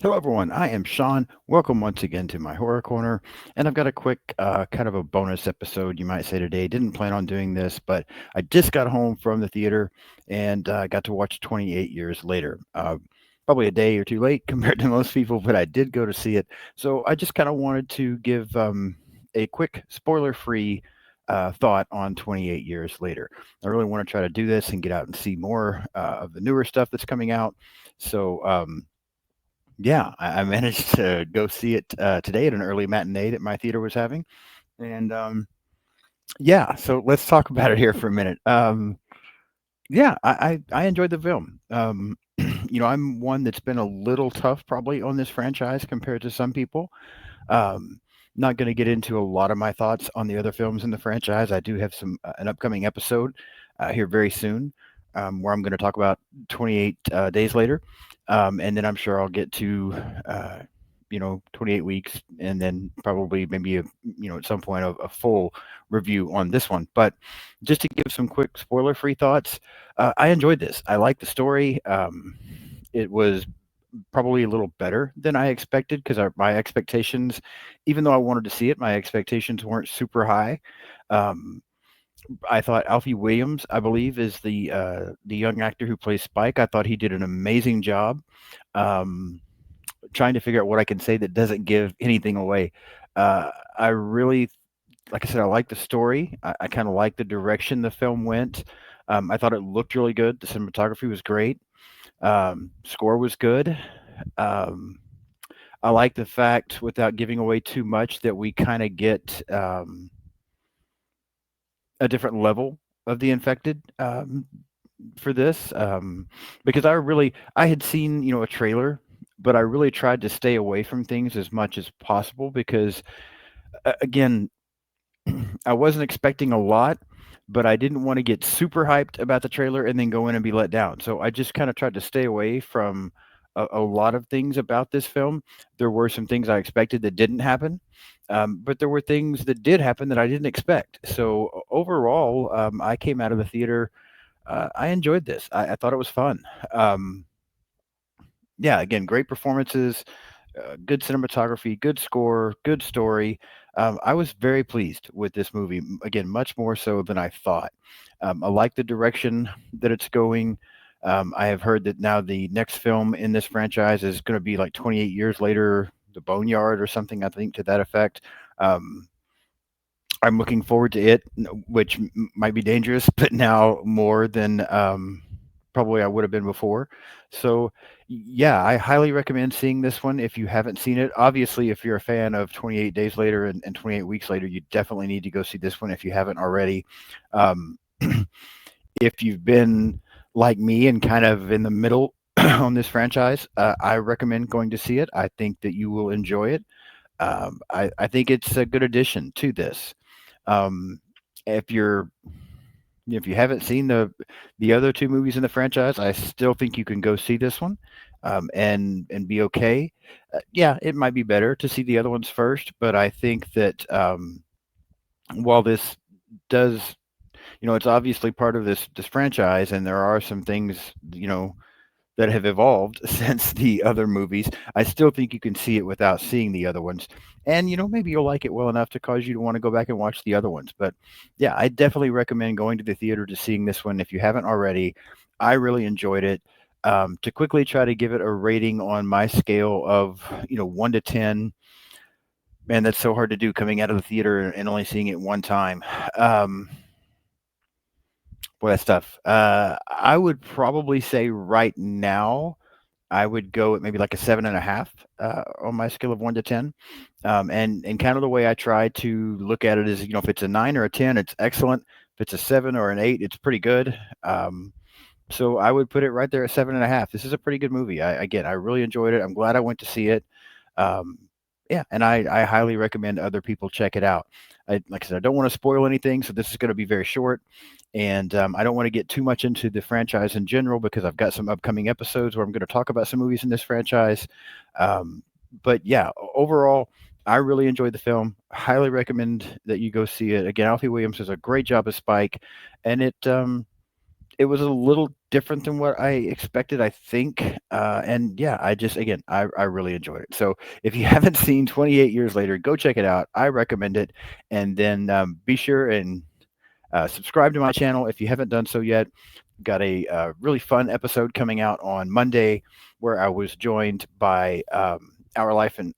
Hello, everyone. I am Sean. Welcome once again to my Horror Corner. And I've got a quick, kind of a bonus episode, you might say, today. Didn't plan on doing this, but I just got home from the theater and got to watch 28 Years Later. Probably a day or two late compared to most people, but I did go to see it. So I just kind of wanted to give a quick spoiler free thought on 28 Years Later. I really want to try to do this and get out and see more of the newer stuff that's coming out. So, yeah, I managed to go see it today at an early matinee that my theater was having, and yeah, so let's talk about it here for a minute. Yeah, I enjoyed the film. I'm one that's been a little tough probably on this franchise compared to some people. Um, Not going to get into a lot of my thoughts on the other films in the franchise. I do have an upcoming episode here very soon where I'm going to talk about 28 days later, and then I'm sure I'll get to 28 weeks, and then probably maybe at some point a full review on this one. But just to give some quick spoiler-free thoughts, I enjoyed this. I like the story. It was probably a little better than I expected because my expectations, even though I wanted to see it, my expectations weren't super high. Um, I thought Alfie Williams, I believe, is the young actor who plays Spike. I thought he did an amazing job. Um, Trying to figure out what I can say that doesn't give anything away. I really, like I said, I like the story. I kind of like the direction the film went. I thought it looked really good. The cinematography was great. Score was good. Um, I like the fact, without giving away too much, that we kind of get a different level of the infected for this, because I had seen a trailer, but I really tried to stay away from things as much as possible because again, I wasn't expecting a lot, but I didn't want to get super hyped about the trailer and then go in and be let down. So I just kind of tried to stay away from a lot of things about this film. There were some things I expected that didn't happen, but there were things that did happen that I didn't expect. So overall, I came out of the theater. I enjoyed this. I thought it was fun. Um, yeah, again, great performances, good cinematography, good score, good story. I was very pleased with this movie. Again, much more so than I thought. I like the direction that it's going. I have heard that now the next film in this franchise is going to be like 28 years later, The Boneyard or something, I think to that effect. Um, I'm looking forward to it, which might be dangerous, but now more than probably I would have been before. So, yeah, I highly recommend seeing this one if you haven't seen it. Obviously, if you're a fan of 28 Days Later and 28 Weeks Later, you definitely need to go see this one if you haven't already. Um, if you've been like me and kind of in the middle on this franchise, I recommend going to see it. I think that you will enjoy it. I think it's a good addition to this. Um, if you're if you haven't seen the other two movies in the franchise, I still think you can go see this one, and be okay. Yeah, it might be better to see the other ones first, but I think that while this does, it's obviously part of this franchise, and there are some things that have evolved since the other movies. I still think you can see it without seeing the other ones. And maybe you'll like it well enough to cause you to want to go back and watch the other ones. But yeah, I definitely recommend going to the theater to seeing this one if you haven't already. I really enjoyed it. To quickly try to give it a rating on my scale of 1 to 10, man, that's so hard to do coming out of the theater and only seeing it one time. Um, Boy, that's tough. I would probably say right now I would go at maybe like a 7.5 on my scale of 1 to 10. And kind of the way I try to look at it is, if it's a 9 or a 10, it's excellent. If it's a 7 or an 8, it's pretty good. So I would put it right there at 7.5. This is a pretty good movie. Again, I really enjoyed it. I'm glad I went to see it. Um, yeah, and I highly recommend other people check it out. Like I said, I don't want to spoil anything, so this is going to be very short. And I don't want to get too much into the franchise in general because I've got some upcoming episodes where I'm going to talk about some movies in this franchise. Um, but yeah, overall, I really enjoyed the film. Highly recommend that you go see it. Again, Alfie Williams does a great job as Spike, and it was a little different than what I expected, I think. And yeah, I just again, I really enjoyed it. So if you haven't seen 28 Years Later, go check it out. I recommend it. And then be sure and subscribe to my channel if you haven't done so yet. Got a really fun episode coming out on Monday where I was joined by Our Life in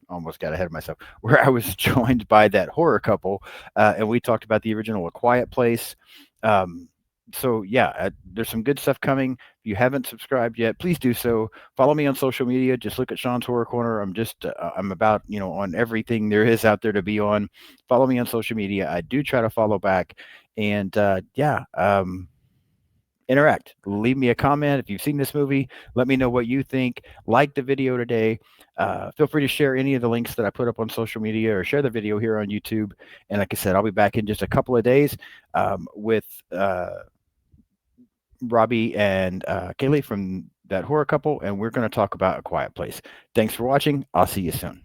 almost got ahead of myself, where I was joined by that horror couple, and we talked about the original A Quiet Place. Um, so yeah, there's some good stuff coming. If you haven't subscribed yet, please do so. Follow me on social media. Just look at Sean's Horror Corner. I'm about on everything there is out there to be on. Follow me on social media. I do try to follow back, and yeah. Interact. Leave me a comment if you've seen this movie. Let me know what you think. Like the video today. Feel free to share any of the links that I put up on social media or share the video here on YouTube. And like I said, I'll be back in just a couple of days with Robbie and Kaylee from that horror couple, and we're going to talk about A Quiet Place. Thanks for watching. I'll see you soon.